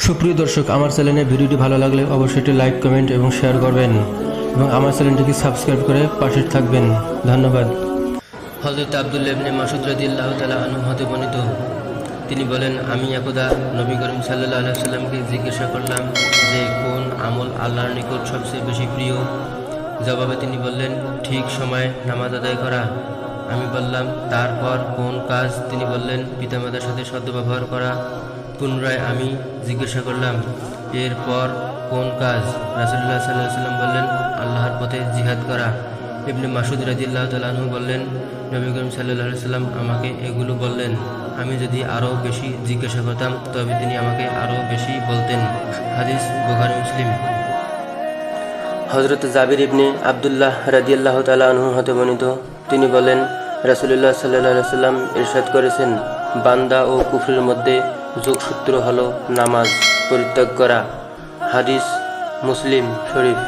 সুপ্রিয় দর্শক, আমার চ্যানেলে ভিডিওটি ভালো লাগলে অবশ্যই একটি লাইক, কমেন্ট এবং শেয়ার করবেন এবং আমার চ্যানেলটিকে সাবস্ক্রাইব করে পাশে থাকবেন। ধন্যবাদ। হযরত আব্দুল্লাহ ইবনে মাসউদ রাদিয়াল্লাহু তাআলা আনহু হতে বর্ণিত, তিনি বলেন, আমি একদা নবী করিম সাল্লাল্লাহু আলাইহি ওয়াসাল্লামকে জিজ্ঞাসা করলাম যে কোন আমল আল্লাহর নিকট সবচেয়ে বেশি প্রিয়। জবাবে তিনি বললেন, ঠিক সময়ে নামাজ আদায় করা। আমি বললাম, তারপর কোন কাজ? তিনি বললেন, পিতামাতার সাথে সদ্ব্যবহার করা। পুনরায় আমি জিজ্ঞাসা করলাম, এরপর কোন কাজ? রাসূলুল্লাহ সাল্লাল্লাহু আলাইহি ওয়াসাল্লাম বললেন, আল্লাহর পথে জিহাদ করা। ইবনে মাসউদ রাদিয়াল্লাহু তাআলা আনহু বললেন, নবী করিম সাল্লাল্লাহু আলাইহি ওয়াসাল্লাম আমাকে এগুলো বললেন। আমি যদি আরও বেশি জিজ্ঞাসা করতাম তবে তিনি আমাকে আরও বেশি বলতেন। হাদিস বুখারী মুসলিম। হযরত জাবির ইবনে আব্দুল্লাহ রাদিয়াল্লাহু তাআলা আনহু হতে বর্ণিত, তিনি বলেন, রাসূলুল্লাহ সাল্লাল্লাহু আলাইহি ওয়াসাল্লাম ইরশাদ করেছেন, বান্দা ও কুফরের মধ্যে যোগসূত্র হলো নামাজ পরিত্যাগ করা। হাদিস মুসলিম শরীফ।